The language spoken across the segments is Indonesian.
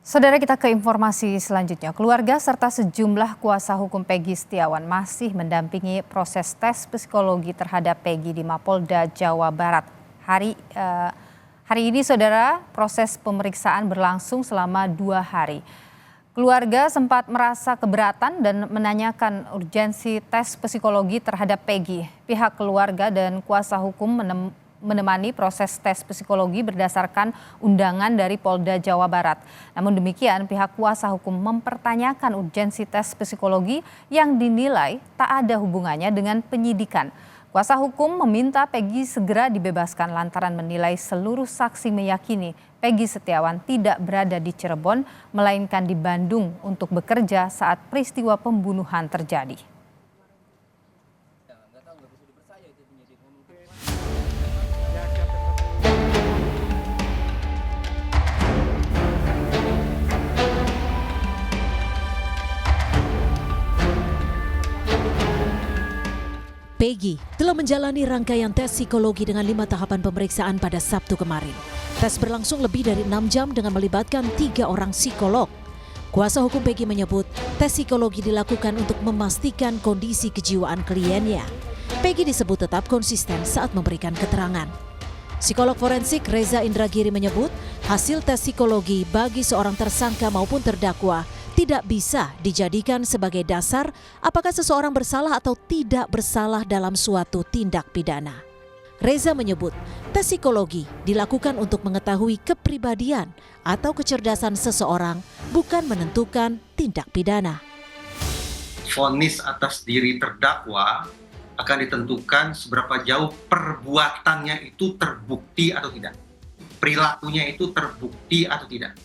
Saudara, kita ke informasi selanjutnya. Keluarga serta sejumlah kuasa hukum Peggy Setiawan masih mendampingi proses tes psikologi terhadap Peggy di Mapolda Jawa Barat. Hari ini, saudara, proses pemeriksaan berlangsung selama 2 hari. Keluarga sempat merasa keberatan dan menanyakan urgensi tes psikologi terhadap Peggy. Pihak keluarga dan kuasa hukum menemani proses tes psikologi berdasarkan undangan dari Polda Jawa Barat. Namun demikian, pihak kuasa hukum mempertanyakan urgensi tes psikologi yang dinilai tak ada hubungannya dengan penyidikan. Kuasa hukum meminta Peggy segera dibebaskan lantaran menilai seluruh saksi meyakini Peggy Setiawan tidak berada di Cirebon, melainkan di Bandung untuk bekerja saat peristiwa pembunuhan terjadi. Peggy telah menjalani rangkaian tes psikologi dengan 5 tahapan pemeriksaan pada Sabtu kemarin. Tes berlangsung lebih dari 6 jam dengan melibatkan 3 orang psikolog. Kuasa hukum Peggy menyebut tes psikologi dilakukan untuk memastikan kondisi kejiwaan kliennya. Peggy disebut tetap konsisten saat memberikan keterangan. Psikolog forensik Reza Indragiri menyebut hasil tes psikologi bagi seorang tersangka maupun terdakwa tidak bisa dijadikan sebagai dasar apakah seseorang bersalah atau tidak bersalah dalam suatu tindak pidana. Reza menyebut tes psikologi dilakukan untuk mengetahui kepribadian atau kecerdasan seseorang, bukan menentukan tindak pidana. Vonis atas diri terdakwa akan ditentukan seberapa jauh perbuatannya itu terbukti atau tidak. Perilakunya itu terbukti atau tidak.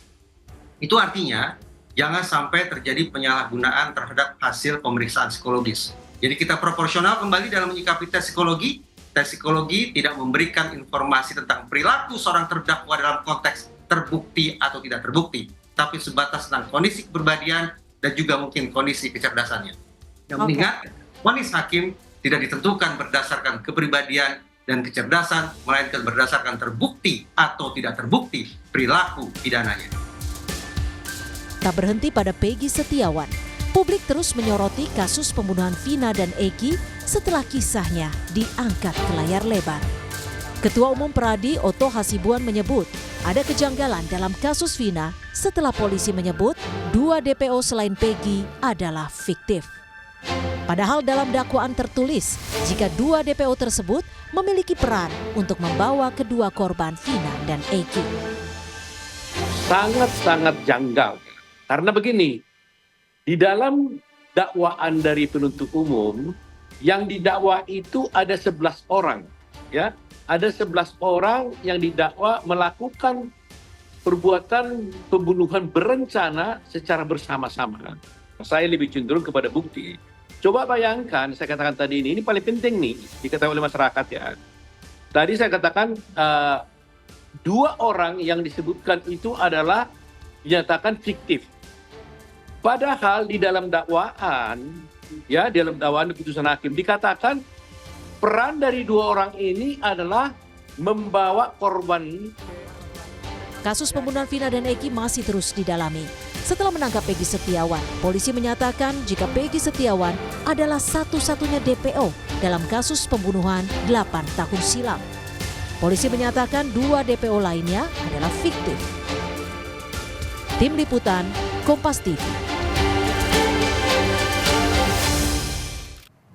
Itu artinya jangan sampai terjadi penyalahgunaan terhadap hasil pemeriksaan psikologis. Jadi kita proporsional kembali dalam menyikapi tes psikologi. Tes psikologi tidak memberikan informasi tentang perilaku seorang terdakwa dalam konteks terbukti atau tidak terbukti, tapi sebatas tentang kondisi kepribadian dan juga mungkin kondisi kecerdasannya. Namun ingat, vonis hakim tidak ditentukan berdasarkan kepribadian dan kecerdasan, melainkan berdasarkan terbukti atau tidak terbukti perilaku pidananya. Tak berhenti pada Peggy Setiawan, publik terus menyoroti kasus pembunuhan Vina dan Eki setelah kisahnya diangkat ke layar lebar. Ketua Umum Pradi Oto Hasibuan menyebut ada kejanggalan dalam kasus Vina setelah polisi menyebut 2 DPO selain Peggy adalah fiktif. Padahal dalam dakwaan tertulis jika 2 DPO tersebut memiliki peran untuk membawa kedua korban Vina dan Eki. Sangat-sangat janggal. Karena begini, di dalam dakwaan dari penuntut umum, yang didakwa itu ada 11 orang. Ya, ada 11 orang yang didakwa melakukan perbuatan pembunuhan berencana secara bersama-sama. Saya lebih cenderung kepada bukti. Coba bayangkan, saya katakan tadi ini paling penting nih, diketahui oleh masyarakat ya. Tadi saya katakan 2 orang yang disebutkan itu adalah dinyatakan fiktif. Padahal di dalam dakwaan, ya dalam dakwaan keputusan hakim dikatakan peran dari 2 orang ini adalah membawa korban. Kasus pembunuhan Vina dan Eki masih terus didalami. Setelah menangkap Peggy Setiawan, polisi menyatakan jika Peggy Setiawan adalah satu-satunya DPO dalam kasus pembunuhan 8 tahun silam. Polisi menyatakan 2 DPO lainnya adalah fiktif. Tim Liputan, Kompas TV.